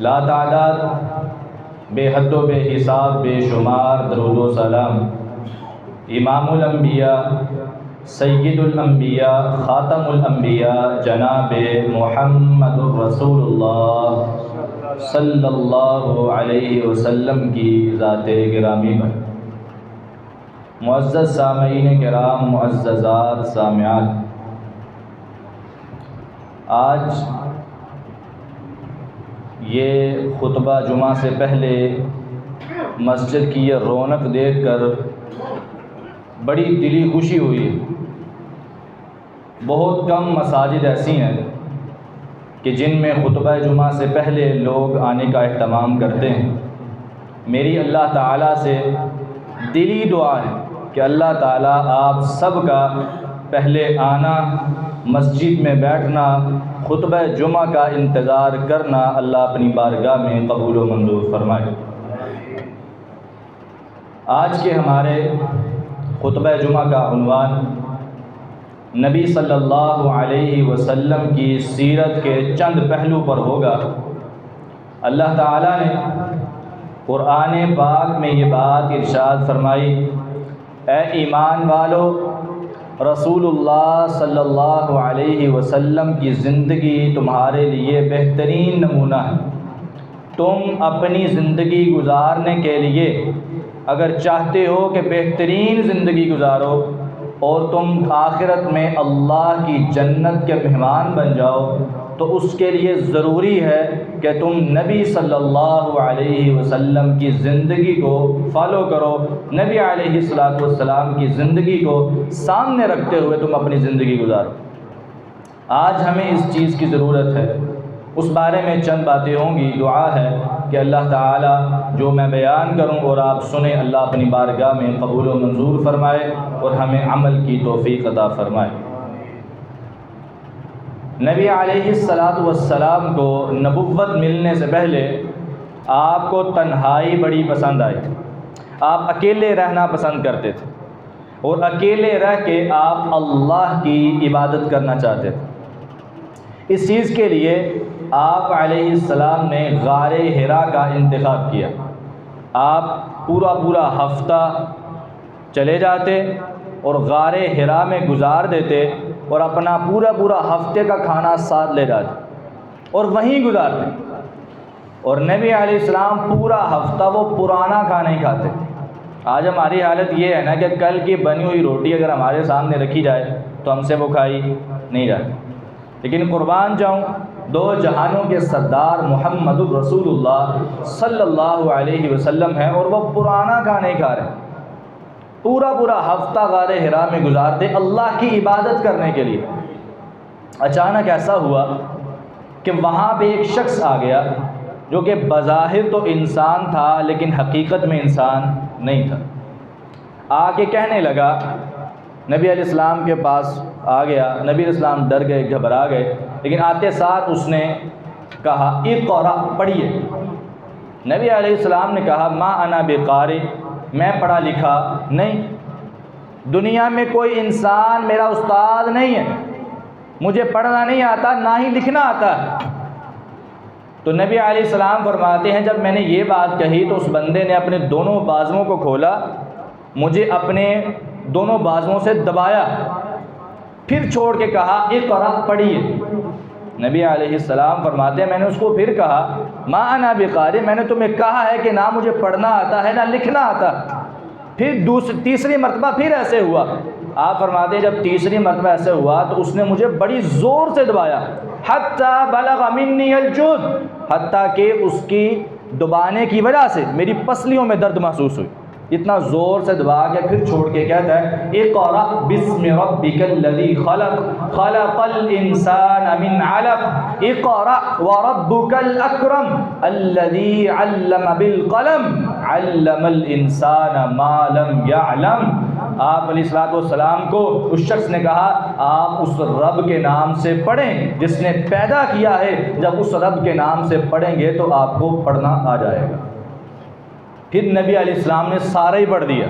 لا تعداد بے حد و بے حساب بے شمار درود و سلام امام الانبیاء سید الانبیاء خاتم الانبیاء جناب محمد الرسول اللہ صلی اللہ علیہ وسلم کی ذات گرامی پر۔ معزز سامعین کرام، معززات سامعات، آج یہ خطبہ جمعہ سے پہلے مسجد کی یہ رونق دیکھ کر بڑی دلی خوشی ہوئی ہے۔ بہت کم مساجد ایسی ہیں کہ جن میں خطبہ جمعہ سے پہلے لوگ آنے کا اہتمام کرتے ہیں۔ میری اللہ تعالیٰ سے دلی دعا ہے کہ اللہ تعالیٰ آپ سب کا پہلے آنا، مسجد میں بیٹھنا، خطبہ جمعہ کا انتظار کرنا اللہ اپنی بارگاہ میں قبول و منظور فرمائے۔ آج کے ہمارے خطبہ جمعہ کا عنوان نبی صلی اللہ علیہ وسلم کی سیرت کے چند پہلو پر ہوگا۔ اللہ تعالیٰ نے قرآن پاک میں یہ بات ارشاد فرمائی، اے ایمان والو، رسول اللہ صلی اللہ علیہ وسلم کی زندگی تمہارے لیے بہترین نمونہ ہے۔ تم اپنی زندگی گزارنے کے لیے اگر چاہتے ہو کہ بہترین زندگی گزارو اور تم آخرت میں اللہ کی جنت کے مہمان بن جاؤ، تو اس کے لیے ضروری ہے کہ تم نبی صلی اللہ علیہ وسلم کی زندگی کو فالو کرو، نبی علیہ السلام کی زندگی کو سامنے رکھتے ہوئے تم اپنی زندگی گزارو۔ آج ہمیں اس چیز کی ضرورت ہے، اس بارے میں چند باتیں ہوں گی۔ دعا ہے کہ اللہ تعالیٰ جو میں بیان کروں اور آپ سنیں، اللہ اپنی بارگاہ میں قبول و منظور فرمائے اور ہمیں عمل کی توفیق عطا فرمائے۔ نبی علیہ السلام کو نبوت ملنے سے پہلے آپ کو تنہائی بڑی پسند آئی۔ آپ اکیلے رہنا پسند کرتے تھے اور اکیلے رہ کے آپ اللہ کی عبادت کرنا چاہتے تھے۔ اس چیز کے لیے آپ علیہ السلام نے غار حرا کا انتخاب کیا۔ آپ پورا ہفتہ چلے جاتے اور غار حرا میں گزار دیتے اور اپنا پورا ہفتے کا کھانا ساتھ لے جاتے اور وہیں گزارتے۔ اور نبی علیہ السلام پورا ہفتہ وہ پرانا کھانا ہی کھاتے۔ آج ہماری حالت یہ ہے نا کہ کل کی بنی ہوئی روٹی اگر ہمارے سامنے رکھی جائے تو ہم سے وہ کھائی نہیں جاتی، لیکن قربان جاؤں، دو جہانوں کے سردار محمد الرسول اللہ صلی اللہ علیہ وسلم ہیں اور وہ پرانا کھانا ہی کھا رہے ہیں۔ پورا ہفتہ غار حرا میں گزارتے اللہ کی عبادت کرنے کے لیے۔ اچانک ایسا ہوا کہ وہاں پہ ایک شخص آ گیا جو کہ بظاہر تو انسان تھا لیکن حقیقت میں انسان نہیں تھا۔ آ کے کہنے لگا، نبی علیہ السلام کے پاس آ گیا۔ نبی علیہ السلام ڈر گئے، گھبرا گئے، لیکن آتے ساتھ اس نے کہا اقرأ، پڑھیے۔ نبی علیہ السلام نے کہا ما انا بقاری، میں پڑھا لکھا نہیں، دنیا میں کوئی انسان میرا استاد نہیں ہے، مجھے پڑھنا نہیں آتا نہ ہی لکھنا آتا ہے۔ تو نبی علیہ السلام فرماتے ہیں جب میں نے یہ بات کہی تو اس بندے نے اپنے دونوں بازوؤں کو کھولا، مجھے اپنے دونوں بازوؤں سے دبایا، پھر چھوڑ کے کہا اقرأ، پڑھیے۔ نبی علیہ السلام فرماتے ہیں میں نے اس کو پھر کہا ما انا بقاری، میں نے تمہیں کہا ہے کہ نہ مجھے پڑھنا آتا ہے نہ لکھنا آتا۔ پھر تیسری مرتبہ پھر ایسے ہوا۔ آپ فرماتے ہیں جب تیسری مرتبہ ایسے ہوا تو اس نے مجھے بڑی زور سے دبایا، حتی بلغ منی الجہد، حتیٰ کہ اس کی دبانے کی وجہ سے میری پسلیوں میں درد محسوس ہوئی۔ اتنا زور سے دبا کے پھر چھوڑ کے کہتا ہے اقرأ بسم ربک الذی خلق خلق الانسان من علق اقرأ وربک الاکرم الذی علم بالقلم علم الانسان ما لم یعلم۔ آپ علیہ السلام کو اس شخص نے کہا آپ اس رب کے نام سے پڑھیں جس نے پیدا کیا ہے، جب اس رب کے نام سے پڑھیں گے تو آپ کو پڑھنا آ جائے گا۔ پھر نبی علیہ السلام نے سارا ہی پڑھ دیا،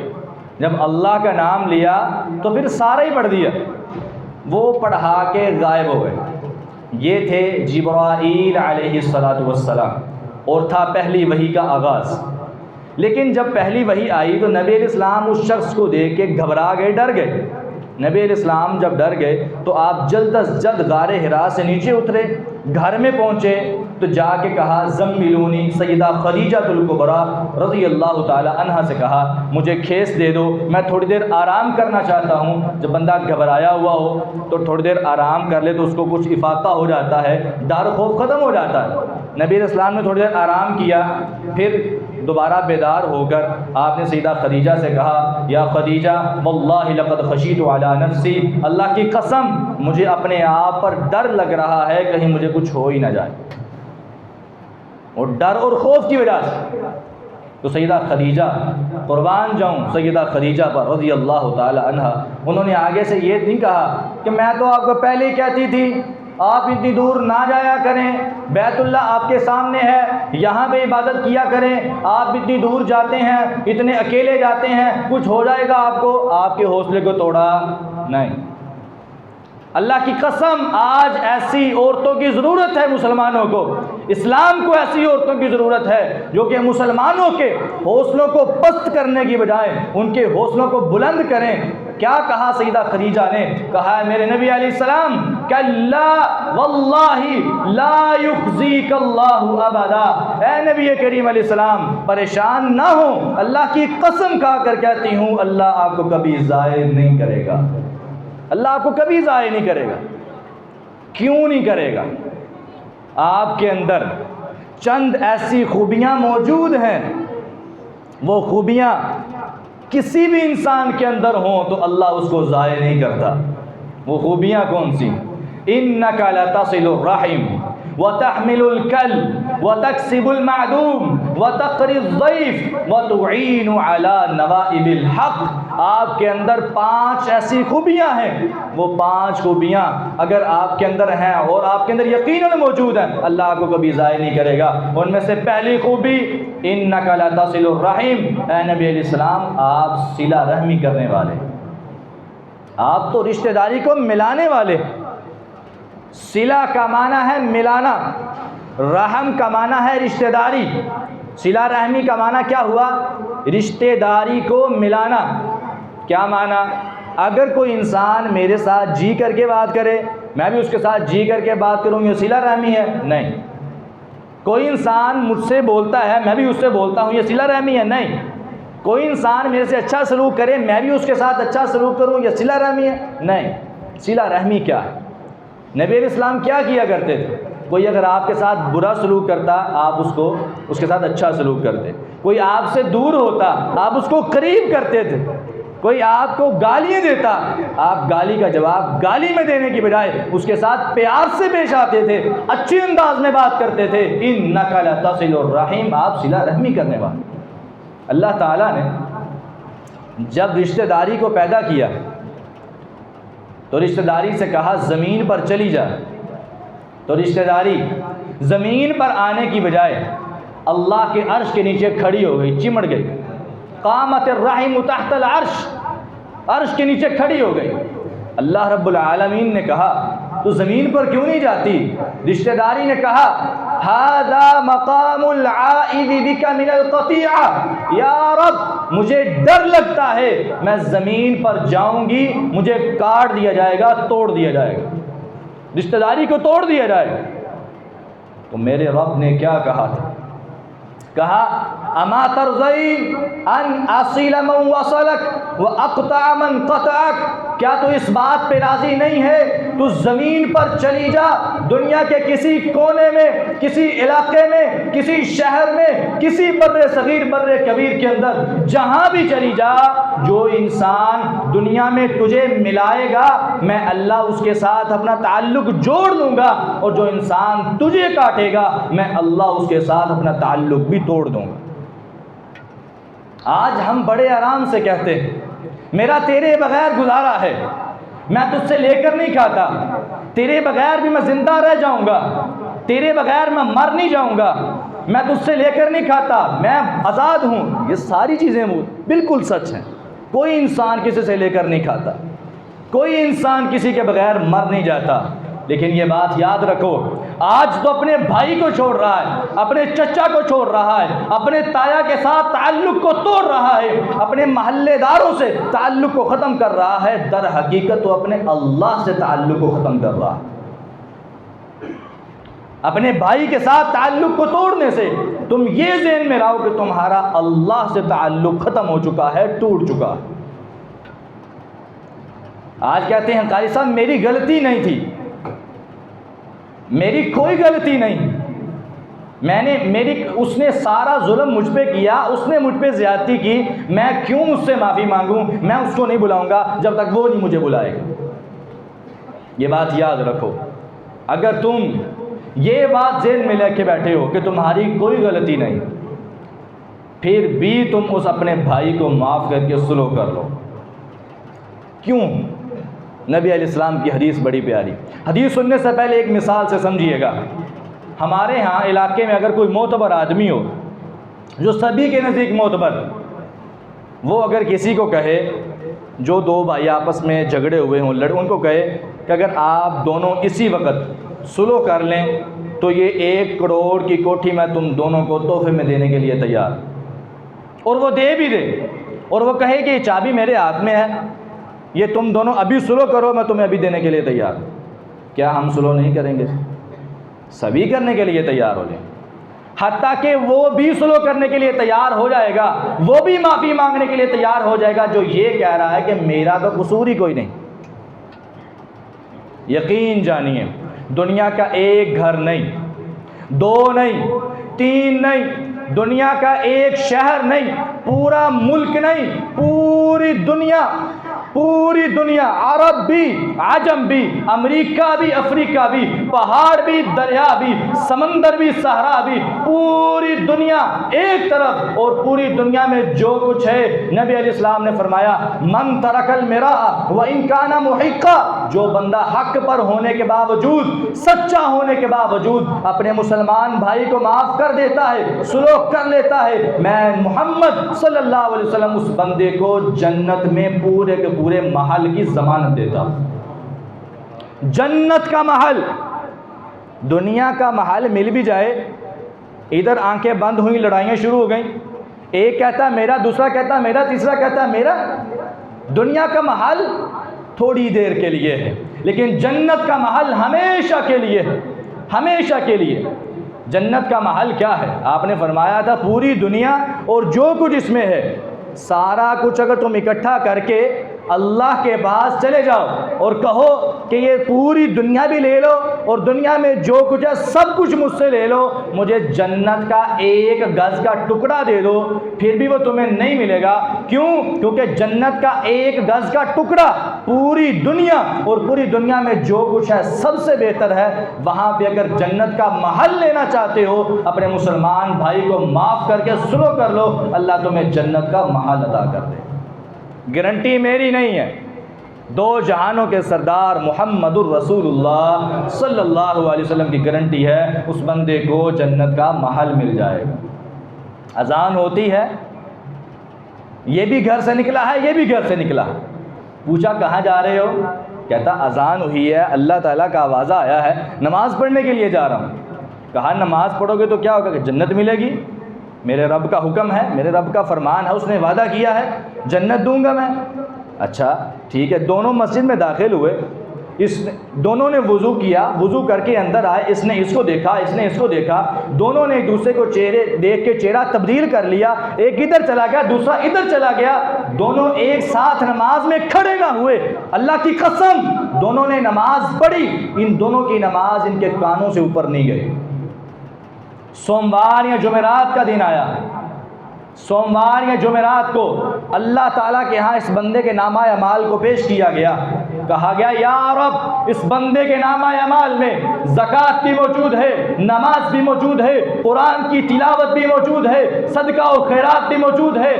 جب اللہ کا نام لیا تو پھر سارا ہی پڑھ دیا، وہ پڑھا کے غائب ہو گئے۔ یہ تھے جبرائیل علیہ السلام۔ اور تھا پہلی وحی کا آغاز۔ لیکن جب پہلی وحی آئی تو نبی علیہ السلام اس شخص کو دیکھ کے گھبرا گئے، ڈر گئے۔ نبی علیہ السلام جب ڈر گئے تو آپ جلد از جلد غار حرا سے نیچے اترے، گھر میں پہنچے تو جا کے کہا زملونی، سیدہ خدیجہ الکبریٰ رضی اللہ تعالی عنہا سے کہا مجھے کھیس دے دو، میں تھوڑی دیر آرام کرنا چاہتا ہوں۔ جب بندہ گھبرایا ہوا ہو تو تھوڑی دیر آرام کر لے تو اس کو کچھ افاقہ ہو جاتا ہے، ڈر خوف ختم ہو جاتا ہے۔ نبی علیہ السلام نے تھوڑی دیر آرام کیا، پھر دوبارہ بیدار ہو کر آپ نے سیدہ خدیجہ سے کہا یا خدیجہ واللہ لقد خشیت علی نفسی، اللہ کی قسم مجھے اپنے آپ پر ڈر لگ رہا ہے کہیں مجھے کچھ ہو ہی نہ جائے، اور ڈر اور خوف کی وجہ سے۔ تو سیدہ خدیجہ، قربان جاؤں سیدہ خدیجہ پر رضی اللہ تعالی عنہا، انہوں نے آگے سے یہ نہیں کہا کہ میں تو آپ کو پہلے ہی کہتی تھی آپ اتنی دور نہ جایا کریں، بیت اللہ آپ کے سامنے ہے، یہاں پہ عبادت کیا کریں، آپ اتنی دور جاتے ہیں، اتنے اکیلے جاتے ہیں، کچھ ہو جائے گا آپ کو۔ آپ کے حوصلے کو توڑا نہیں۔ اللہ کی قسم آج ایسی عورتوں کی ضرورت ہے مسلمانوں کو، اسلام کو ایسی عورتوں کی ضرورت ہے جو کہ مسلمانوں کے حوصلوں کو پست کرنے کی بجائے ان کے حوصلوں کو بلند کریں۔ کیا کہا سیدہ خدیجہ نے؟ کہا ہے میرے نبی علیہ السلام کلا واللہ لا یخزیک اللہ ابدا، اے نبی کریم علیہ السلام پریشان نہ ہو، اللہ کی قسم کھا کر کہتی ہوں اللہ آپ کو کبھی ضائع نہیں کرے گا، اللہ آپ کو کبھی ضائع نہیں کرے گا۔ کیوں نہیں کرے گا؟ آپ کے اندر چند ایسی خوبیاں موجود ہیں، وہ خوبیاں کسی بھی انسان کے اندر ہوں تو اللہ اس کو ضائع نہیں کرتا۔ وہ خوبیاں کون سی؟ انک لتصل الرحم وتحمل الکل وتکسب المعدوم وتقری الضیف وتعین علی نوائب الحق۔ آپ کے اندر 5 ایسی خوبیاں ہیں، وہ 5 خوبیاں اگر آپ کے اندر ہیں اور آپ کے اندر یقیناً موجود ہیں، اللہ آپ کو کبھی ضائع نہیں کرے گا۔ ان میں سے پہلی خوبی انک لتصل الرحم، اے نبی علیہ السلام آپ صلہ رحمی کرنے والے، آپ تو رشتہ داری کو ملانے والے۔ صلہ کا معنی ہے ملانا، رحم کا معنی ہے رشتہ داری۔ صلہ رحمی کا معنی کیا ہوا؟ رشتہ داری کو ملانا۔ کیا معنی؟ اگر کوئی انسان میرے ساتھ جی کر کے بات کرے، میں بھی اس کے ساتھ جی کر کے بات کروں، یہ صلہ رحمی ہے؟ نہیں۔ کوئی انسان مجھ سے بولتا ہے، میں بھی اس سے بولتا ہوں، یہ صلہ رحمی ہے؟ نہیں۔ کوئی انسان میرے سے اچھا سلوک کرے، میں بھی اس کے ساتھ اچھا سلوک کروں، یہ صلہ رحمی ہے؟ نہیں۔ صلہ رحمی کیا ہے؟ نبی علیہ السلام کیا کیا کرتے تھے؟ کوئی اگر آپ کے ساتھ برا سلوک کرتا آپ اس کے ساتھ اچھا سلوک کرتے، کوئی آپ سے دور ہوتا آپ اس کو قریب کرتے تھے، کوئی آپ کو گالیاں دیتا آپ گالی کا جواب گالی میں دینے کی بجائے اس کے ساتھ پیار سے پیش آتے تھے، اچھے انداز میں بات کرتے تھے۔ انک لتصل الرحم، آپ صلہ رحمی کرنے والے۔ اللہ تعالیٰ نے جب رشتہ داری کو پیدا کیا تو رشتہ داری سے کہا زمین پر چلی جا، تو رشتہ داری زمین پر آنے کی بجائے اللہ کے عرش کے نیچے کھڑی ہو گئی، چمڑ گئی۔ قامت الرحم تحت العرش، عرش کے نیچے کھڑی ہو گئی۔ اللہ رب العالمین نے کہا تو زمین پر کیوں نہیں جاتی؟ رشتہ داری نے کہا ھذا مقام العائد بک من القطیعہ، یا رب مجھے ڈر لگتا ہے میں زمین پر جاؤں گی مجھے کاٹ دیا جائے گا، توڑ دیا جائے گا، رشتہ داری کو توڑ دیا جائے گا۔ تو میرے رب نے کیا کہا تھا؟ کہا اما ترضین ان اصل من وصلک واقطع من قطعک، کیا تو اس بات پہ راضی نہیں ہے تو زمین پر چلی جا، دنیا کے کسی کونے میں، کسی علاقے میں، کسی شہر میں، کسی بر صغیر بر کبیر کے اندر جہاں بھی چلی جا، جو انسان دنیا میں تجھے ملائے گا میں اللہ اس کے ساتھ اپنا تعلق جوڑ لوں گا، اور جو انسان تجھے کاٹے گا میں اللہ اس کے ساتھ اپنا تعلق بھی توڑ دوں گا۔ آج ہم بڑے آرام سے کہتے ہیں میرا تیرے بغیر گزارا ہے، میں تجھ سے لے کر نہیں کھاتا، تیرے بغیر بھی میں زندہ رہ جاؤں گا، تیرے بغیر میں مر نہیں جاؤں گا، میں تجھ سے لے کر نہیں کھاتا، میں آزاد ہوں۔ یہ ساری چیزیں بالکل سچ ہیں۔ کوئی انسان کسی سے لے کر نہیں کھاتا، کوئی انسان کسی کے بغیر مر نہیں جاتا، لیکن یہ بات یاد رکھو آج تو اپنے بھائی کو چھوڑ رہا ہے، اپنے چچا کو چھوڑ رہا ہے، اپنے تایا کے ساتھ تعلق کو توڑ رہا ہے، اپنے محلے داروں سے تعلق کو ختم کر رہا ہے، در حقیقت وہ اپنے اللہ سے تعلق کو ختم کر رہا ہے۔ اپنے بھائی کے ساتھ تعلق کو توڑنے سے تم یہ ذہن میں رہو کہ تمہارا اللہ سے تعلق ختم ہو چکا ہے، ٹوٹ چکا ہے۔ آج کہتے ہیں قاری صاحب میری غلطی نہیں تھی، میری کوئی غلطی نہیں، اس نے سارا ظلم مجھ پہ کیا، اس نے مجھ پہ زیادتی کی، میں کیوں اس سے معافی مانگوں؟ میں اس کو نہیں بلاؤں گا جب تک وہ نہیں مجھے بلائے گا۔ یہ بات یاد رکھو، اگر تم یہ بات ذہن میں لے کے بیٹھے ہو کہ تمہاری کوئی غلطی نہیں، پھر بھی تم اس اپنے بھائی کو معاف کر کے صلح کر لو۔ کیوں؟ نبی علیہ السلام کی حدیث بڑی پیاری۔ حدیث سننے سے پہلے ایک مثال سے سمجھیے گا۔ ہمارے ہاں علاقے میں اگر کوئی معتبر آدمی ہو جو سبھی کے نزدیک معتبر، وہ اگر کسی کو کہے، جو دو بھائی آپس میں جھگڑے ہوئے ہوں، ان کو کہے کہ اگر آپ دونوں اسی وقت صلح کر لیں تو یہ 1 کروڑ کی کوٹھی میں تم دونوں کو تحفے میں دینے کے لیے تیار، اور وہ دے بھی دے، اور وہ کہے کہ یہ چابی میرے ہاتھ میں ہے، یہ تم دونوں ابھی صلح کرو، میں تمہیں ابھی دینے کے لیے تیار ہوں، کیا ہم صلح نہیں کریں گے؟ سبھی کرنے کے لیے تیار ہو جائیں، حتیٰ کہ وہ بھی صلح کرنے کے لیے تیار ہو جائے گا، وہ بھی معافی مانگنے کے لیے تیار ہو جائے گا جو یہ کہہ رہا ہے کہ میرا تو قصور ہی کوئی نہیں۔ یقین جانیے، دنیا کا ایک گھر نہیں، 2 نہیں، 3 نہیں، دنیا کا ایک شہر نہیں، پورا ملک نہیں، پوری دنیا، عرب بھی، عجم بھی، امریکہ بھی، افریقہ بھی، پہاڑ بھی، دریا بھی، سمندر بھی، صحرا بھی، پوری دنیا ایک طرف، اور پوری دنیا میں جو کچھ ہے، نبی علیہ السلام نے فرمایا من ترک المراء وان کان محقا، جو بندہ حق پر ہونے کے باوجود، سچا ہونے کے باوجود اپنے مسلمان بھائی کو معاف کر دیتا ہے، صلح کر لیتا ہے، میں محمد صلی اللہ علیہ وسلم اس بندے کو جنت میں پورے کے پورے محل کی ضمانت دیتا ہوں۔ جنت کا محل، دنیا کا محل مل بھی جائے، ادھر آنکھیں بند ہوئیں، لڑائیاں شروع ہو گئیں، ایک کہتا ہے میرا، دوسرا کہتا ہے میرا، تیسرا کہتا ہے میرا۔ دنیا کا محل تھوڑی دیر کے لیے ہے، لیکن جنت کا محل ہمیشہ کے لیے ہے، ہمیشہ کے لیے۔ جنت کا محل کیا ہے؟ آپ نے فرمایا تھا پوری دنیا اور جو کچھ اس میں ہے، سارا کچھ اگر تم اکٹھا کر کے اللہ کے پاس چلے جاؤ اور کہو کہ یہ پوری دنیا بھی لے لو اور دنیا میں جو کچھ ہے سب کچھ مجھ سے لے لو، مجھے جنت کا 1 گز کا ٹکڑا دے دو، پھر بھی وہ تمہیں نہیں ملے گا۔ کیوں؟ کیونکہ جنت کا 1 گز کا ٹکڑا پوری دنیا، اور پوری دنیا میں جو کچھ ہے سب سے بہتر ہے۔ وہاں پہ اگر جنت کا محل لینا چاہتے ہو، اپنے مسلمان بھائی کو معاف کر کے صلح کر لو، اللہ تمہیں جنت کا محل عطا کر دے۔ گارنٹی میری نہیں ہے، 2 جہانوں کے سردار محمد الرسول اللہ صلی اللہ علیہ وسلم کی گارنٹی ہے، اس بندے کو جنت کا محل مل جائے گا۔ اذان ہوتی ہے، یہ بھی گھر سے نکلا ہے، یہ بھی گھر سے نکلا ہے، پوچھا کہاں جا رہے ہو؟ کہتا اذان ہوئی ہے، اللہ تعالیٰ کا آوازہ آیا ہے، نماز پڑھنے کے لیے جا رہا ہوں۔ کہا نماز پڑھو گے تو کیا ہوگا؟ کہ جنت ملے گی، میرے رب کا حکم ہے، میرے رب کا فرمان ہے، اس نے وعدہ کیا ہے جنت دوں گا میں۔ اچھا ٹھیک ہے، دونوں مسجد میں داخل ہوئے، دونوں نے وضو کیا، وضو کر کے اندر آئے، اس نے اس کو دیکھا، اس نے اس کو دیکھا، دونوں نے ایک دوسرے کو چہرے دیکھ کے چہرہ تبدیل کر لیا، ایک ادھر چلا گیا، دوسرا ادھر چلا گیا، دونوں ایک ساتھ نماز میں کھڑے نہ ہوئے۔ اللہ کی قسم دونوں نے نماز پڑھی، ان دونوں کی نماز ان کے کانوں سے اوپر نہیں گئی۔ سوموار یا جمعرات کا دن آیا، سوموار یا جمعرات کو اللہ تعالیٰ کے ہاں اس بندے کے نامہ اعمال کو پیش کیا گیا، کہا گیا یا رب اس بندے کے نامہ اعمال میں زکوٰۃ بھی موجود ہے، نماز بھی موجود ہے، قرآن کی تلاوت بھی موجود ہے، صدقہ و خیرات بھی موجود ہے،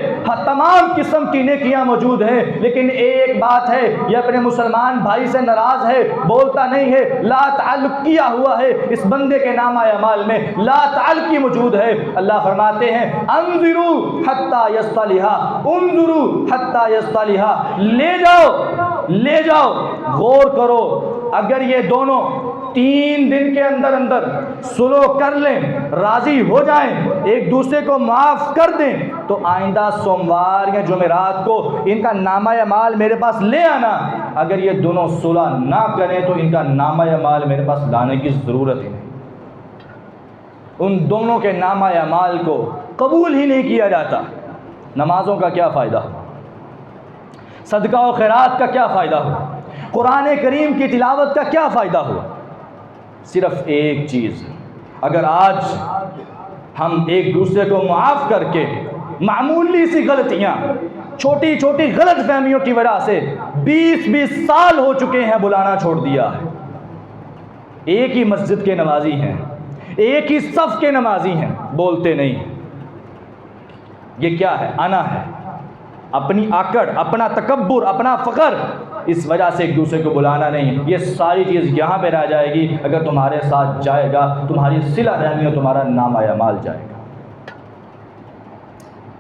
تمام قسم کی نیکیاں موجود ہیں، لیکن ایک بات ہے، یہ اپنے مسلمان بھائی سے ناراض ہے، بولتا نہیں ہے، لا تعلق کیا ہوا ہے، اس بندے کے نامہ اعمال میں لا تعلقی موجود ہے۔ اللہ فرماتے ہیں انظروا حتی یصطلحا، انظروا حتی یصطلحا، لے جاؤ غور کرو، اگر یہ دونوں 3 دن کے اندر اندر سلو کر لیں، راضی ہو جائیں، ایک دوسرے کو معاف کر دیں، تو آئندہ سوموار یا جمعرات کو ان کا نامہ اعمال میرے پاس لے آنا۔ اگر یہ دونوں صلح نہ کریں تو ان کا نامہ اعمال میرے پاس لانے کی ضرورت ہی نہیں۔ ان دونوں کے نامہ اعمال کو قبول ہی نہیں کیا جاتا۔ نمازوں کا کیا فائدہ ہو، صدقہ و خیرات کا کیا فائدہ ہو، قرآن کریم کی تلاوت کا کیا فائدہ ہو؟ صرف ایک چیز، اگر آج ہم ایک دوسرے کو معاف کر کے معمولی سی غلطیاں، چھوٹی چھوٹی غلط فہمیوں کی وجہ سے 20 سال ہو چکے ہیں بلانا چھوڑ دیا ہے، ایک ہی مسجد کے نمازی ہیں، ایک ہی صف کے نمازی ہیں، بولتے نہیں ہیں۔ یہ کیا ہے؟ انا ہے، اپنی آکڑ، اپنا تکبر، اپنا فخر، اس وجہ سے ایک دوسرے کو بلانا نہیں۔ یہ ساری چیز یہاں پہ رہ جائے گی اگر تمہارے ساتھ جائے گا تمہاری صلہ رحمی اور تمہارا نامہ اعمال جائے گا۔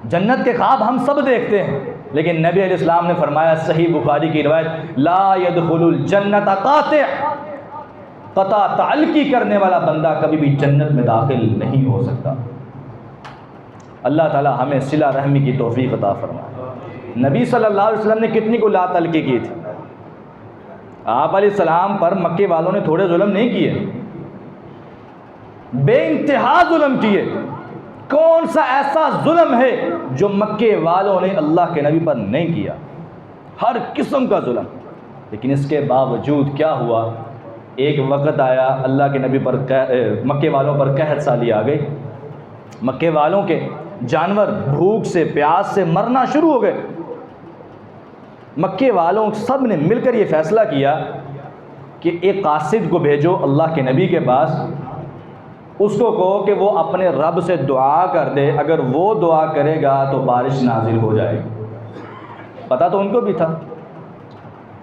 جنت کے خواب ہم سب دیکھتے ہیں، لیکن نبی علیہ السلام نے فرمایا، صحیح بخاری کی روایت، لا يدخل الجنت قاطع، قطع تعلقی کرنے والا بندہ کبھی بھی جنت میں داخل نہیں ہو سکتا۔ اللہ تعالی ہمیں صلہ رحمی کی توفیق عطا فرمائے۔ نبی صلی اللہ علیہ وسلم نے کتنی کو لا تعلقی کی تھی؟ آپ علیہ السلام پر مکے والوں نے تھوڑے ظلم نہیں کیے، بے انتہا ظلم کیے۔ کون سا ایسا ظلم ہے جو مکے والوں نے اللہ کے نبی پر نہیں کیا؟ ہر قسم کا ظلم۔ لیکن اس کے باوجود کیا ہوا؟ ایک وقت آیا اللہ کے نبی پر مکے والوں پر قحط سالی آ گئی، مکے والوں کے جانور بھوک سے پیاس سے مرنا شروع ہو گئے۔ مکے والوں سب نے مل کر یہ فیصلہ کیا کہ ایک قاصد کو بھیجو اللہ کے نبی کے پاس، اس کو کہو کہ وہ اپنے رب سے دعا کر دے، اگر وہ دعا کرے گا تو بارش نازل ہو جائے گی۔ پتہ تو ان کو بھی تھا۔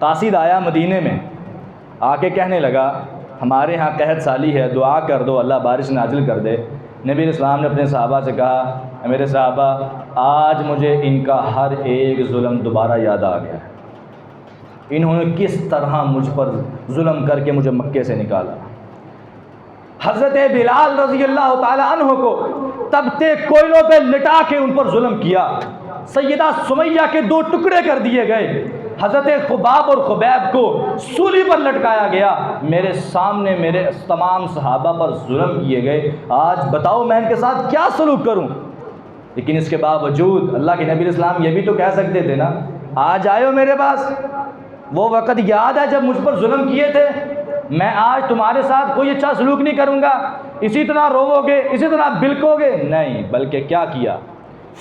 قاصد آیا مدینے میں، آ کے کہنے لگا ہمارے ہاں قحط سالی ہے، دعا کر دو اللہ بارش نازل کر دے۔ نبی علیہ السلام نے اپنے صحابہ سے کہا، میرے صحابہ آج مجھے ان کا ہر ایک ظلم دوبارہ یاد آ گیا ہے، انہوں نے کس طرح مجھ پر ظلم کر کے مجھے مکے سے نکالا۔ حضرت بلال رضی اللہ تعالی عنہ کو تبتے کوئلوں پہ لٹا کے ان پر ظلم کیا، سیدہ سمیہ کے 2 ٹکڑے کر دیے گئے، حضرت خباب اور خبیب کو سولی پر لٹکایا گیا، میرے سامنے میرے تمام صحابہ پر ظلم کیے گئے۔ آج بتاؤ میں ان کے ساتھ کیا سلوک کروں؟ لیکن اس کے باوجود اللہ کے نبی علیہ السلام یہ بھی تو کہہ سکتے تھے نا، آج آئے ہو میرے پاس، وہ وقت یاد ہے جب مجھ پر ظلم کیے تھے، میں آج تمہارے ساتھ کوئی اچھا سلوک نہیں کروں گا، اسی طرح روو گے، اسی طرح بلکو گے؟ نہیں، بلکہ کیا کیا؟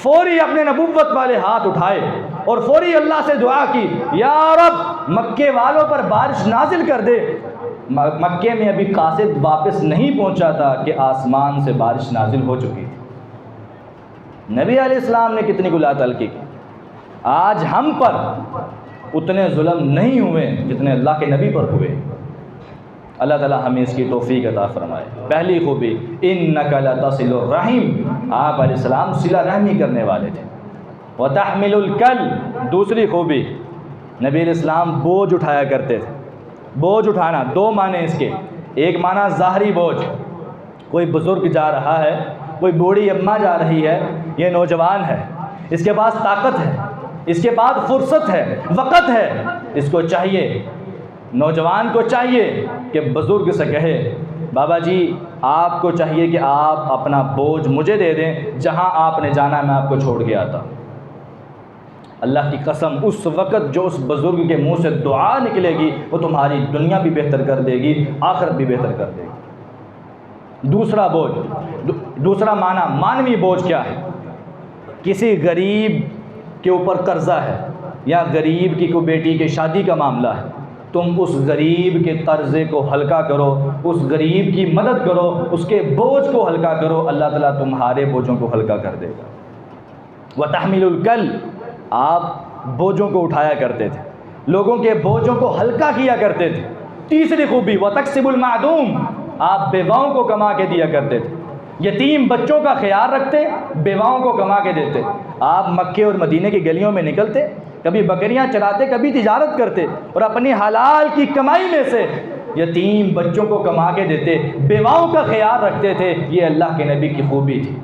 فوری اپنے نبوت والے ہاتھ اٹھائے اور فوری اللہ سے دعا کی، یا رب مکے والوں پر بارش نازل کر دے۔ مکے میں ابھی قاصد واپس نہیں پہنچا تھا کہ آسمان سے بارش نازل ہو چکی تھی۔ نبی علیہ السلام نے کتنی کو لا تعلقی کی۔ آج ہم پر اتنے ظلم نہیں ہوئے جتنے اللہ کے نبی پر ہوئے۔ اللہ تعالی ہمیں اس کی توفیق عطا فرمائے۔ پہلی خوبی انک لتصل الرحم، آپ علیہ السلام صلہ رحمی کرنے والے تھے۔ وتحمل الکل، دوسری خوبی نبی علیہ السلام بوجھ اٹھایا کرتے تھے۔ بوجھ اٹھانا 2 معنی اس کے، ایک معنی ظاہری بوجھ، کوئی بزرگ جا رہا ہے، کوئی بوڑھی اماں جا رہی ہے، یہ نوجوان ہے، اس کے پاس طاقت ہے، اس کے پاس فرصت ہے، وقت ہے، اس کو چاہیے، نوجوان کو چاہیے کہ بزرگ سے کہے بابا جی آپ کو چاہیے کہ آپ اپنا بوجھ مجھے دے دیں، جہاں آپ نے جانا میں آپ کو چھوڑ کے آتا۔ اللہ کی قسم اس وقت جو اس بزرگ کے منہ سے دعا نکلے گی وہ تمہاری دنیا بھی بہتر کر دے گی، آخرت بھی بہتر کر دے گی۔ دوسرا بوجھ، دوسرا معنی مانوی بوجھ کیا ہے؟ کسی غریب کے اوپر قرضہ ہے یا غریب کی کوئی بیٹی کی شادی کا معاملہ ہے، تم اس غریب کے قرضے کو ہلکا کرو، اس غریب کی مدد کرو، اس کے بوجھ کو ہلکا کرو، اللہ تعالیٰ تمہارے بوجھوں کو ہلکا کر دے گا۔ وتحمل الکل، آپ بوجھوں کو اٹھایا کرتے تھے، لوگوں کے بوجھوں کو ہلکا کیا کرتے تھے۔ تیسری خوبی وتکسب المعدوم، آپ بیواؤں کو کما کے دیا کرتے تھے، یتیم بچوں کا خیال رکھتے، بیواؤں کو کما کے دیتے۔ آپ مکے اور مدینے کی گلیوں میں نکلتے، کبھی بکریاں چراتے، کبھی تجارت کرتے، اور اپنی حلال کی کمائی میں سے یتیم بچوں کو کما کے دیتے، بیواؤں کا خیال رکھتے تھے، یہ اللہ کے نبی کی خوبی تھی۔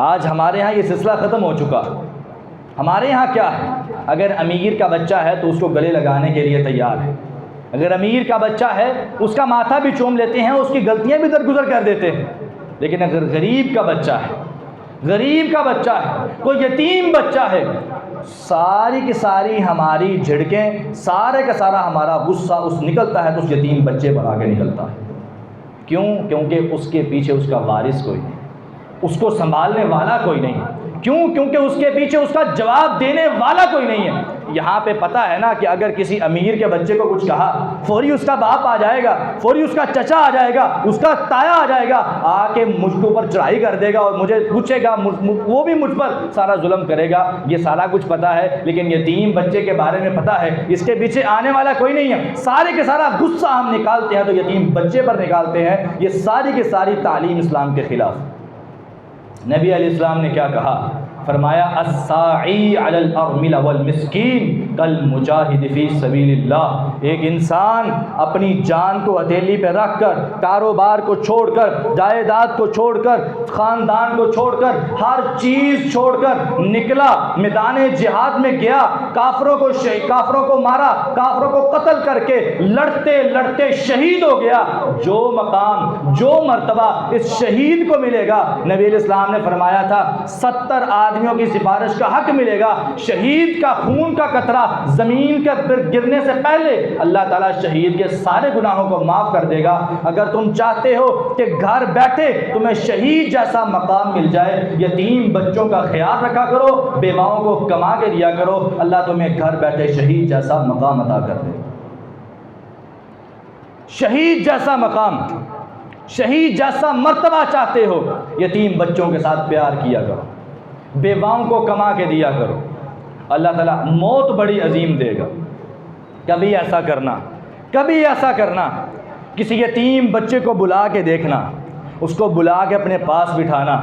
آج ہمارے ہاں یہ سلسلہ ختم ہو چکا۔ ہمارے ہاں کیا ہے، اگر امیر کا بچہ ہے تو اس کو گلے لگانے کے لیے تیار ہے، اگر امیر کا بچہ ہے اس کا ماتھا بھی چوم لیتے ہیں، اس کی غلطیاں بھی درگزر کر دیتے ہیں۔ لیکن اگر غریب کا بچہ ہے، غریب کا بچہ ہے، کوئی یتیم بچہ ہے، ساری کی ساری ہماری جھڑکیں، سارے کا سارا ہمارا غصہ اس نکلتا ہے تو اس یتیم بچے پر آگے نکلتا ہے۔ کیوں؟ کیونکہ اس کے پیچھے اس کا وارث کوئی نہیں، اس کو سنبھالنے والا کوئی نہیں۔ کیوں؟ کیونکہ اس کے پیچھے اس کا جواب دینے والا کوئی نہیں ہے۔ یہاں پہ پتہ ہے نا کہ اگر کسی امیر کے بچے کو کچھ کہا، فوری اس کا باپ آ جائے گا، فوری اس کا چچا آ جائے گا، اس کا تایا آ جائے گا، آ کے مجھ کے اوپر چڑھائی کر دے گا اور مجھے پوچھے گا، وہ بھی مجھ پر سارا ظلم کرے گا۔ یہ سارا کچھ پتہ ہے، لیکن یتیم بچے کے بارے میں پتہ ہے اس کے پیچھے آنے والا کوئی نہیں ہے۔ سارے کے سارا غصہ ہم نکالتے ہیں تو یتیم بچے پر نکالتے ہیں۔ یہ ساری کی ساری تعلیم اسلام کے خلاف۔ نبی علیہ السلام نے کیا کہا؟ فرمایا الساعی علی الارمل والمسکین کالمجاہد فی سبیل اللہ۔ ایک انسان اپنی جان کو ہتھیلی پہ رکھ کر، کاروبار کو چھوڑ کر، جائیداد کو چھوڑ کر، خاندان کو چھوڑ کر، ہر چیز چھوڑ کر نکلا، میدان جہاد میں گیا، کافروں کو مارا، کافروں کو قتل کر کے لڑتے لڑتے شہید ہو گیا۔ جو مقام، جو مرتبہ اس شہید کو ملے گا، نبی علیہ السلام نے فرمایا تھا 70 آدمیوں کی سفارش کا حق ملے گا۔ شہید کا خون کا قطرہ زمین کے پر گرنے سے پہلے اللہ تعالیٰ شہید کے سارے گناہوں کو معاف کر دے گا۔ اگر تم چاہتے ہو کہ گھر بیٹھے تمہیں شہید جیسا مقام مل جائے، یتیم بچوں کا خیال رکھا کرو، بیواؤں کو کما کے دیا کرو، اللہ تمہیں گھر بیٹھے شہید جیسا مقام عطا کر دے گا۔ شہید جیسا مقام، شہید جیسا مرتبہ چاہتے ہو، یتیم بچوں کے ساتھ پیار کیا کرو، بیواؤں کو کما کے دیا کرو، اللہ تعالیٰ موت بڑی عظیم دے گا۔ کبھی ایسا کرنا، کبھی ایسا کرنا، کسی یتیم بچے کو بلا کے دیکھنا، اس کو بلا کے اپنے پاس بٹھانا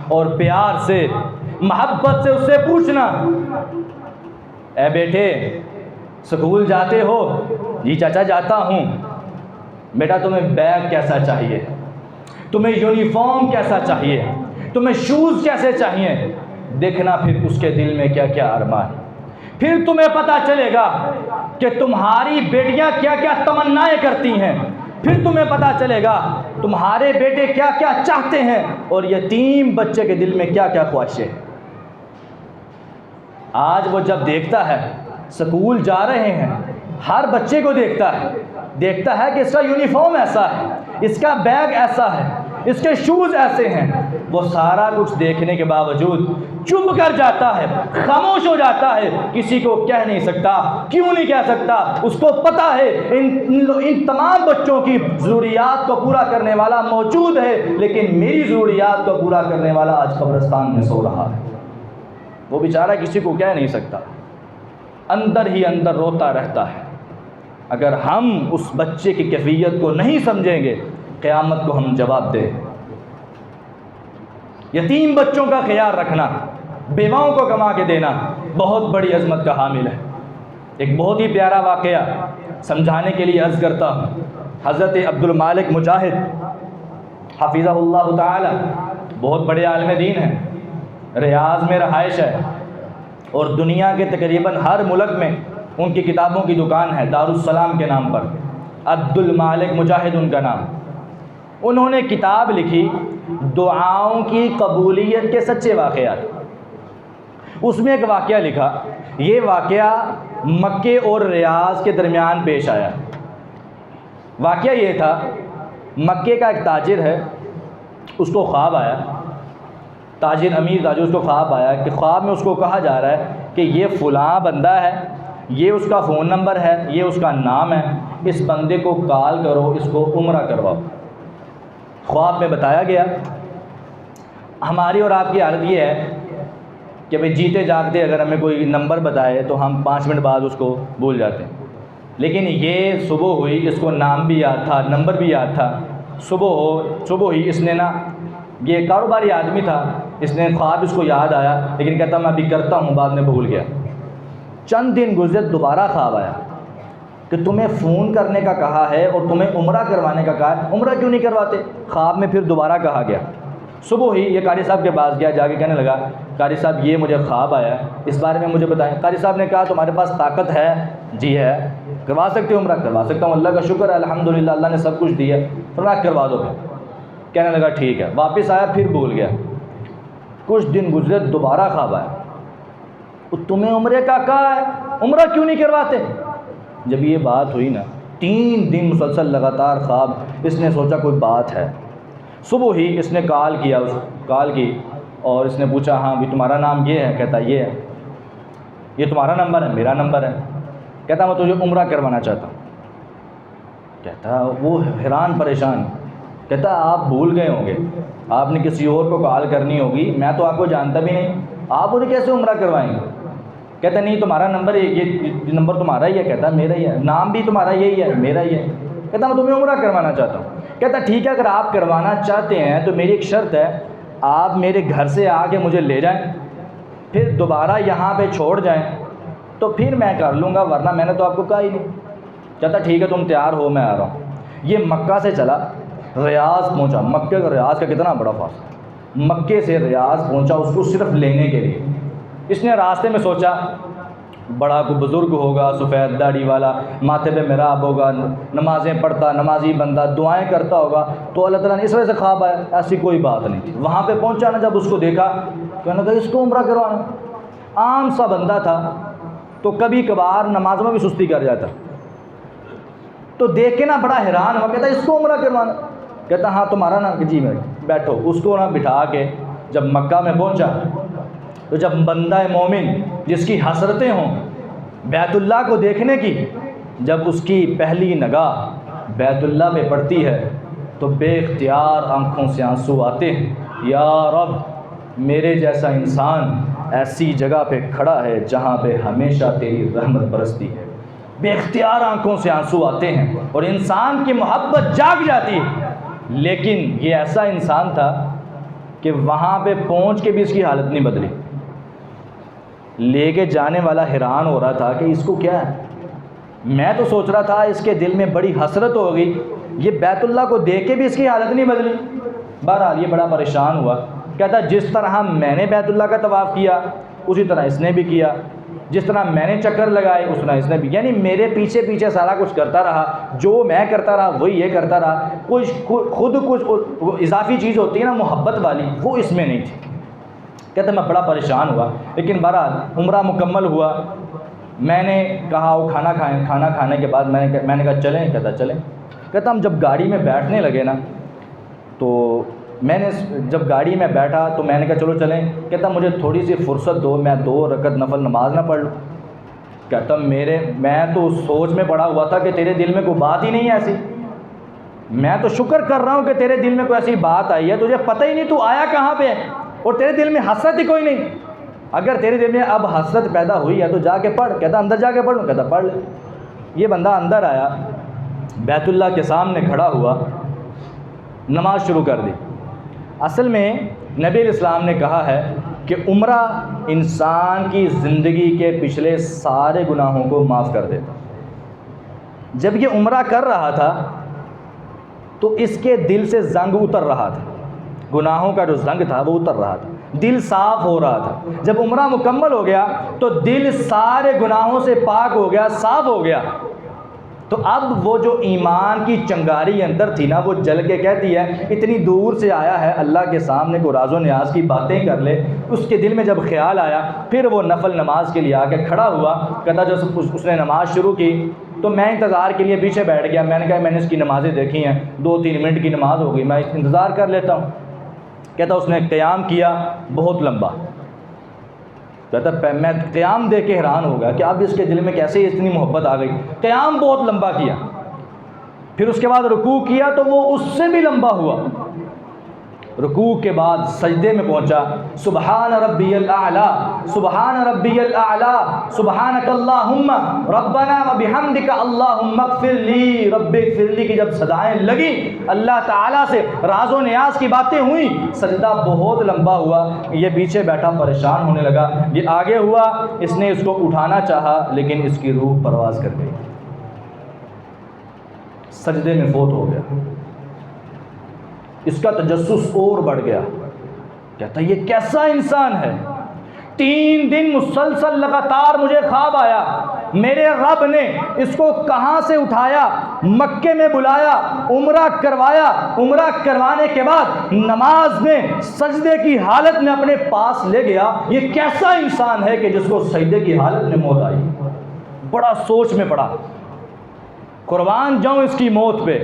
اور پیار سے، محبت سے اس سے پوچھنا، اے بیٹے سکول جاتے ہو؟ جی چچا جاتا ہوں۔ بیٹا تمہیں بیگ کیسا چاہیے؟ تمہیں یونیفارم کیسا چاہیے؟ تمہیں شوز کیسے چاہیے؟ دیکھنا پھر اس کے دل میں کیا کیا ارمان۔ پھر تمہیں پتہ چلے گا کہ تمہاری بیٹیاں کیا کیا تمنائیں کرتی ہیں، پھر تمہیں پتہ چلے گا تمہارے بیٹے کیا کیا چاہتے ہیں اور یتیم بچے کے دل میں کیا کیا خواہشیں۔ آج وہ جب دیکھتا ہے سکول جا رہے ہیں، ہر بچے کو دیکھتا ہے کہ اس کا یونیفارم ایسا ہے، اس کا بیگ ایسا ہے، اس کے شوز ایسے ہیں، وہ سارا کچھ دیکھنے کے باوجود چپ کر جاتا ہے، خاموش ہو جاتا ہے، کسی کو کہہ نہیں سکتا۔ کیوں نہیں کہہ سکتا؟ اس کو پتہ ہے ان تمام بچوں کی ضروریات کو پورا کرنے والا موجود ہے، لیکن میری ضروریات کو پورا کرنے والا آج قبرستان میں سو رہا ہے۔ وہ بیچارہ کسی کو کہہ نہیں سکتا، اندر ہی اندر روتا رہتا ہے۔ اگر ہم اس بچے کی کیفیت کو نہیں سمجھیں گے، قیامت کو ہم جواب دیں۔ یتیم بچوں کا خیال رکھنا، بیواؤں کو کما کے دینا بہت بڑی عظمت کا حامل ہے۔ ایک بہت ہی پیارا واقعہ سمجھانے کے لیے عرض کرتا ہوں۔ حضرت عبد المالک مجاہد حفظہ اللہ تعالی بہت بڑے عالم دین ہیں، ریاض میں رہائش ہے اور دنیا کے تقریباً ہر ملک میں ان کی کتابوں کی دکان ہے، دارالسلام کے نام پر، عبد المالک مجاہد ان کا نام۔ انہوں نے کتاب لکھی دعاؤں کی قبولیت کے سچے واقعات۔ اس میں ایک واقعہ لکھا، یہ واقعہ مکے اور ریاض کے درمیان پیش آیا۔ واقعہ یہ تھا، مکے کا ایک تاجر ہے، اس کو خواب آیا، تاجر امیر تاجر، اس کو خواب آیا کہ خواب میں اس کو کہا جا رہا ہے کہ یہ فلاں بندہ ہے، یہ اس کا فون نمبر ہے، یہ اس کا نام ہے، اس بندے کو کال کرو، اس کو عمرہ کرواؤ۔ خواب میں بتایا گیا۔ ہماری اور آپ کی حالت یہ ہے کہ بھئی جیتے جاگتے اگر ہمیں کوئی نمبر بتائے تو ہم 5 منٹ بعد اس کو بھول جاتے ہیں، لیکن یہ صبح ہوئی، اس کو نام بھی یاد تھا، نمبر بھی یاد تھا۔ صبح ہوئی، اس نے نا، یہ کاروباری آدمی تھا، اس نے خواب اس کو یاد آیا، لیکن کہتا میں ابھی کرتا ہوں، بعد میں بھول گیا۔ چند دن گزرے، دوبارہ خواب آیا، کہ تمہیں فون کرنے کا کہا ہے اور تمہیں عمرہ کروانے کا کہا ہے، عمرہ کیوں نہیں کرواتے؟ خواب میں پھر دوبارہ کہا گیا۔ صبح ہی یہ قاری صاحب کے پاس گیا، جا کے کہنے لگا قاری صاحب یہ مجھے خواب آیا ہے، اس بارے میں مجھے بتائیں۔ قاری صاحب نے کہا تمہارے پاس طاقت ہے؟ جی ہے۔ کروا سکتے ہو عمرہ؟ کروا سکتا ہوں، اللہ کا شکر ہے، الحمدللہ اللہ نے سب کچھ دیا۔ فرمایا کروا دو پھر۔ کہنے لگا ٹھیک ہے۔ واپس آیا، پھر بھول گیا۔ کچھ دن گزرے، دوبارہ خواب آیا، تمہیں عمرے کا کہا ہے، عمرہ کیوں نہیں کرواتے؟ جب یہ بات ہوئی نا، 3 دن مسلسل لگاتار خواب، اس نے سوچا کوئی بات ہے۔ صبح ہی اس نے کال کی اور اس نے پوچھا ہاں بھی تمہارا نام یہ ہے؟ کہتا یہ ہے۔ یہ تمہارا نمبر ہے؟ میرا نمبر ہے۔ کہتا میں تجھے عمرہ کروانا چاہتا ہوں۔ کہتا وہ حیران پریشان، کہتا آپ بھول گئے ہوں گے، آپ نے کسی اور کو کال کرنی ہوگی، میں تو آپ کو جانتا بھی نہیں، آپ مجھے کیسے عمرہ کروائیں گے؟ کہتا نہیں تمہارا نمبر یہ نمبر تمہارا ہی ہے۔ کہتا میرا ہی ہے، نام بھی تمہارا یہی ہے، میرا ہی ہے۔ کہتا میں تمہیں عمرہ کروانا چاہتا ہوں۔ کہتا ٹھیک ہے، اگر آپ کروانا چاہتے ہیں تو میری ایک شرط ہے، آپ میرے گھر سے آ کے مجھے لے جائیں، پھر دوبارہ یہاں پہ چھوڑ جائیں تو پھر میں کر لوں گا، ورنہ میں نے تو آپ کو کہا ہی نہیں۔ کہتا ٹھیک ہے تم تیار ہو، میں آ رہا ہوں۔ یہ مکہ سے چلا، ریاض پہنچا۔ مکے کا ریاض کا کتنا بڑا فاصلہ، مکے سے ریاض پہنچا اس کو صرف لینے کے لیے۔ اس نے راستے میں سوچا بڑا کوئی بزرگ ہوگا، سفید داڑھی والا، ماتھے پہ محراب ہوگا، نمازیں پڑھتا، نمازی بندہ، دعائیں کرتا ہوگا، تو اللہ تعالیٰ نے اس وجہ سے خواب آیا۔ ایسی کوئی بات نہیں تھی۔ وہاں پہ پہنچا نا، جب اس کو دیکھا کہنے لگا اس کو عمرہ کروانا۔ عام سا بندہ تھا تو کبھی کبھار نمازوں میں بھی سستی کر جاتا، تو دیکھ کے نا بڑا حیران ہوا، کہتا اس کو عمرہ کروانا؟ کہتا ہاں تمہارا نام؟ جی میں۔ بیٹھو۔ اس کو نا بٹھا کے جب مکہ میں پہنچا تو جب بندہ مومن جس کی حسرتیں ہوں بیت اللہ کو دیکھنے کی، جب اس کی پہلی نگاہ بیت اللہ پہ پڑتی ہے تو بے اختیار آنکھوں سے آنسو آتے ہیں۔ یا رب، میرے جیسا انسان ایسی جگہ پہ کھڑا ہے جہاں پہ ہمیشہ تیری رحمت برستی ہے۔ بے اختیار آنکھوں سے آنسو آتے ہیں اور انسان کی محبت جاگ جاتی ہے۔ لیکن یہ ایسا انسان تھا کہ وہاں پہ پہنچ کے بھی اس کی حالت نہیں بدلی۔ لے کے جانے والا حیران ہو رہا تھا کہ اس کو کیا ہے۔ میں تو سوچ رہا تھا اس کے دل میں بڑی حسرت ہوگی، یہ بیت اللہ کو دیکھ کے بھی اس کی حالت نہیں بدلی۔ بہرحال یہ بڑا پریشان ہوا۔ کہتا جس طرح میں نے بیت اللہ کا طواف کیا اسی طرح اس نے بھی کیا، جس طرح میں نے چکر لگائے اس طرح اس نے بھی، یعنی میرے پیچھے پیچھے سارا کچھ کرتا رہا، جو میں کرتا رہا وہی یہ کرتا رہا۔ خود کچھ اضافی چیز ہوتی ہے نا محبت والی، وہ اس میں نہیں تھی۔ کہتا میں بڑا پریشان ہوا، لیکن بہرحال عمرہ مکمل ہوا۔ میں نے کہا وہ کھانا کھائیں، کھانا کھانے کے بعد میں نے کہا چلیں؟ کہتا چلیں۔ کہتا ہم جب گاڑی میں بیٹھنے لگے نا تو میں نے جب گاڑی میں بیٹھا تو میں نے کہا چلو چلیں۔ کہتا مجھے تھوڑی سی فرصت دو، میں 2 رکعت نفل نماز نہ پڑھ لوں۔ کہتا میں تو سوچ میں پڑا ہوا تھا کہ تیرے دل میں کوئی بات ہی نہیں ہے ایسی، میں تو شکر کر رہا ہوں کہ تیرے دل میں کوئی ایسی بات آئی ہے، تجھے پتہ ہی نہیں تو آیا کہاں پہ اور تیرے دل میں حسرت ہی کوئی نہیں۔ اگر تیرے دل میں اب حسرت پیدا ہوئی ہے تو جا کے پڑھ۔ کہتا اندر جا کے پڑھ لوں؟ کہتا پڑھ لے۔ یہ بندہ اندر آیا، بیت اللہ کے سامنے کھڑا ہوا، نماز شروع کر دی۔ اصل میں نبی علیہ السلام نے کہا ہے کہ عمرہ انسان کی زندگی کے پچھلے سارے گناہوں کو معاف کر دیتا۔ جب یہ عمرہ کر رہا تھا تو اس کے دل سے زنگ اتر رہا تھا، گناہوں کا جو زنگ تھا وہ اتر رہا تھا، دل صاف ہو رہا تھا۔ جب عمرہ مکمل ہو گیا تو دل سارے گناہوں سے پاک ہو گیا، صاف ہو گیا۔ تو اب وہ جو ایمان کی چنگاری اندر تھی نا وہ جل کے کہتی ہے اتنی دور سے آیا ہے اللہ کے سامنے کو راز و نیاز کی باتیں کر لے۔ اس کے دل میں جب خیال آیا پھر وہ نفل نماز کے لیے آ کے کھڑا ہوا۔ کہتا جب اس نے نماز شروع کی تو میں انتظار کے لیے پیچھے بیٹھ گیا۔ میں نے کہا میں نے اس کی نمازیں دیکھی ہیں، 2-3 منٹ کی نماز ہو گئی، میں انتظار کر لیتا ہوں۔ کہتا اس نے قیام کیا بہت لمبا۔ کہتا میں قیام دیکھ کے حیران ہو گیا کہ اب اس کے دل میں کیسے اتنی محبت آ گئی۔ قیام بہت لمبا کیا، پھر اس کے بعد رکوع کیا تو وہ اس سے بھی لمبا ہوا۔ رکوع کے بعد سجدے میں پہنچا، سبحان ربی الاعلیٰ، سبحان ربی الاعلیٰ، سبحانک اللہم ربنا وبحمدک اللہم اغفر لی رب اغفر لی کی جب صدائیں لگی اللہ تعالیٰ سے راز و نیاز کی باتیں ہوئیں، سجدہ بہت لمبا ہوا۔ یہ پیچھے بیٹھا پریشان ہونے لگا، یہ آگے ہوا، اس نے اس کو اٹھانا چاہا لیکن اس کی روح پرواز کر گئی۔ سجدے میں فوت ہو گیا۔ اس کا تجسس اور بڑھ گیا، کہتا یہ کیسا انسان ہے، 3 دن مسلسل لگاتار مجھے خواب آیا، میرے رب نے اس کو کہاں سے اٹھایا، مکے میں بلایا، عمرہ کروایا، عمرہ کروانے کے بعد نماز میں سجدے کی حالت میں اپنے پاس لے گیا، یہ کیسا انسان ہے کہ جس کو سجدے کی حالت میں موت آئی۔ بڑا سوچ میں پڑا، قربان جاؤں اس کی موت پہ۔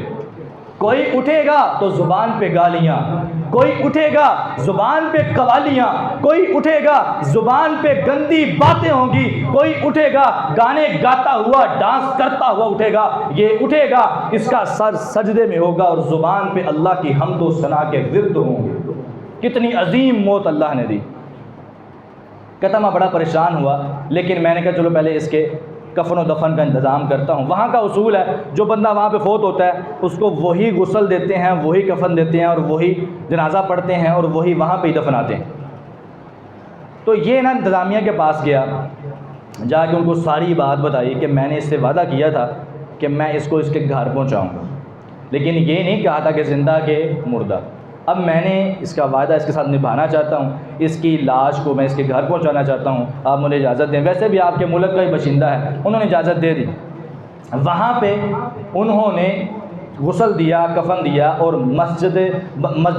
کوئی اٹھے گا تو زبان پہ گالیاں، کوئی اٹھے گا زبان پہ قوالیاں، کوئی اٹھے گا زبان پہ گندی باتیں ہوں گی، کوئی اٹھے گا گانے گاتا ہوا، ڈانس کرتا ہوا اٹھے گا، یہ اٹھے گا اس کا سر سجدے میں ہوگا اور زبان پہ اللہ کی حمد و ثنا کے ورد ہوں گے۔ کتنی عظیم موت اللہ نے دی۔ کہتا میں بڑا پریشان ہوا، لیکن میں نے کہا چلو پہلے اس کے کفن و دفن کا انتظام کرتا ہوں۔ وہاں کا اصول ہے جو بندہ وہاں پہ فوت ہوتا ہے اس کو وہی غسل دیتے ہیں، وہی کفن دیتے ہیں اور وہی جنازہ پڑھتے ہیں اور وہی وہاں پہ ہی دفناتے ہیں۔ تو یہ نا انتظامیہ کے پاس گیا، جا کے ان کو ساری بات بتائی کہ میں نے اس سے وعدہ کیا تھا کہ میں اس کو اس کے گھر پہنچاؤں گا، لیکن یہ نہیں کہا تھا کہ زندہ کہ مردہ۔ اب میں نے اس کا وعدہ اس کے ساتھ نبھانا چاہتا ہوں، اس کی لاش کو میں اس کے گھر پہنچانا چاہتا ہوں، آپ مجھے اجازت دیں۔ ویسے بھی آپ کے ملک کا ہی باشندہ ہے، انہوں نے اجازت دے دی۔ وہاں پہ انہوں نے غسل دیا، کفن دیا اور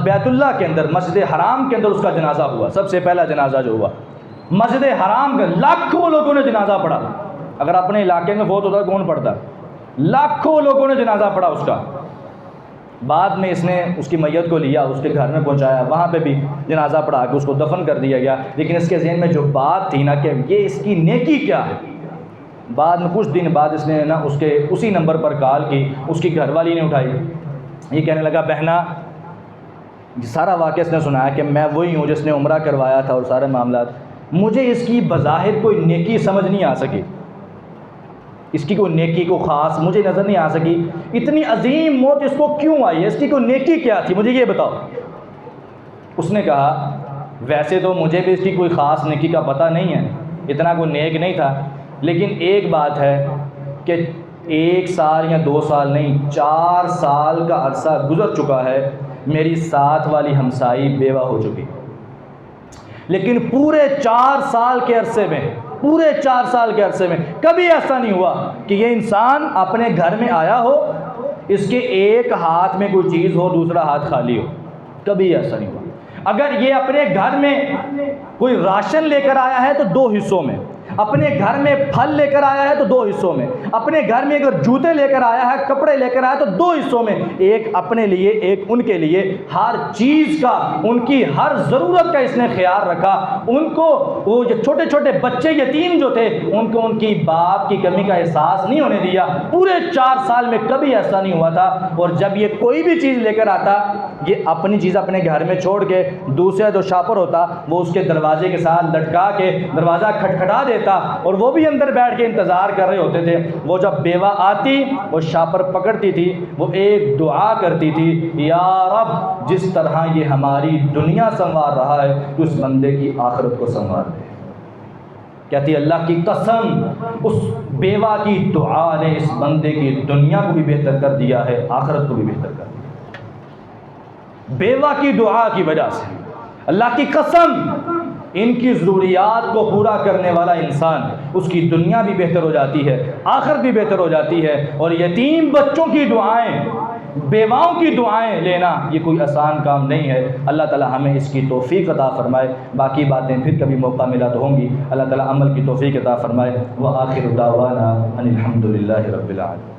بیت اللہ کے اندر، مسجد حرام کے اندر اس کا جنازہ ہوا۔ سب سے پہلا جنازہ جو ہوا مسجد حرام کا، لاکھوں لوگوں نے جنازہ پڑھا۔ اگر اپنے علاقے میں فوت ہوتا کون پڑھتا؟ لاکھوں لوگوں نے جنازہ پڑھا اس کا۔ بعد میں اس نے اس کی میت کو لیا، اس کے گھر میں پہنچایا، وہاں پہ بھی جنازہ پڑھا کے اس کو دفن کر دیا گیا۔ لیکن اس کے ذہن میں جو بات تھی نا کہ یہ اس کی نیکی کیا ہے، بعد میں کچھ دن بعد اس نے نا اس کے اسی نمبر پر کال کی، اس کی گھر والی نے اٹھائی، یہ کہنے لگا بہنا سارا واقعہ اس نے سنایا کہ میں وہی ہوں جس نے عمرہ کروایا تھا اور سارے معاملات، مجھے اس کی بظاہر کوئی نیکی سمجھ نہیں آ سکی، اس کی کوئی نیکی کو خاص مجھے نظر نہیں آ سکی، اتنی عظیم موت اس کو کیوں آئی ہے، اس کی کوئی نیکی کیا تھی مجھے یہ بتاؤ۔ اس نے کہا ویسے تو مجھے بھی اس کی کوئی خاص نیکی کا پتہ نہیں ہے، اتنا کوئی نیک نہیں تھا، لیکن ایک بات ہے کہ 1 سال یا 2 سال نہیں 4 سال کا عرصہ گزر چکا ہے، میری ساتھ والی ہمسائی بیوہ ہو چکی، لیکن پورے 4 سال کے عرصے میں کبھی ایسا نہیں ہوا کہ یہ انسان اپنے گھر میں آیا ہو، اس کے ایک ہاتھ میں کوئی چیز ہو دوسرا ہاتھ خالی ہو، کبھی ایسا نہیں ہوا۔ اگر یہ اپنے گھر میں کوئی راشن لے کر آیا ہے تو 2 حصوں میں، اپنے گھر میں پھل لے کر آیا ہے تو 2 حصوں میں، اپنے گھر میں اگر جوتے لے کر آیا ہے، کپڑے لے کر آیا تو 2 حصوں میں، ایک اپنے لیے ایک ان کے لیے، ہر چیز کا ان کی ہر ضرورت کا اس نے خیال رکھا۔ ان کو وہ جو چھوٹے چھوٹے بچے یتیم جو تھے ان کو ان کی باپ کی کمی کا احساس نہیں ہونے دیا، پورے 4 سال میں کبھی ایسا نہیں ہوا تھا۔ اور جب یہ کوئی بھی چیز لے کر آتا، یہ اپنی چیز اپنے گھر میں چھوڑ کے دوسرا جو شاپر ہوتا وہ اس کے دروازے کے ساتھ لٹکا کے دروازہ کھٹکھٹا دیتا اور وہ بھی اندر بیٹھ کے انتظار کر رہے ہوتے تھے۔ وہ جب بیوہ آتی وہ شاپر پکڑتی تھی، وہ ایک دعا کرتی تھی، یا رب جس طرح یہ ہماری دنیا سنوار رہا ہے تو اس بندے کی آخرت کو سنوار دے۔ کہتی اللہ کی قسم اس بیوہ کی دعا نے اس بندے کی دنیا کو بھی بہتر کر دیا ہے، آخرت کو بھی بہتر کر دیا، بیوہ کی دعا کی وجہ سے۔ اللہ کی قسم ان کی ضروریات کو پورا کرنے والا انسان، اس کی دنیا بھی بہتر ہو جاتی ہے، آخرت بھی بہتر ہو جاتی ہے۔ اور یتیم بچوں کی دعائیں، بیواؤں کی دعائیں لینا یہ کوئی آسان کام نہیں ہے۔ اللہ تعالی ہمیں اس کی توفیق عطا فرمائے۔ باقی باتیں پھر کبھی موقع ملا تو ہوں گی۔ اللہ تعالی عمل کی توفیق عطا فرمائے۔ وآخر دعوانا ان الحمد للہ رب العالمین۔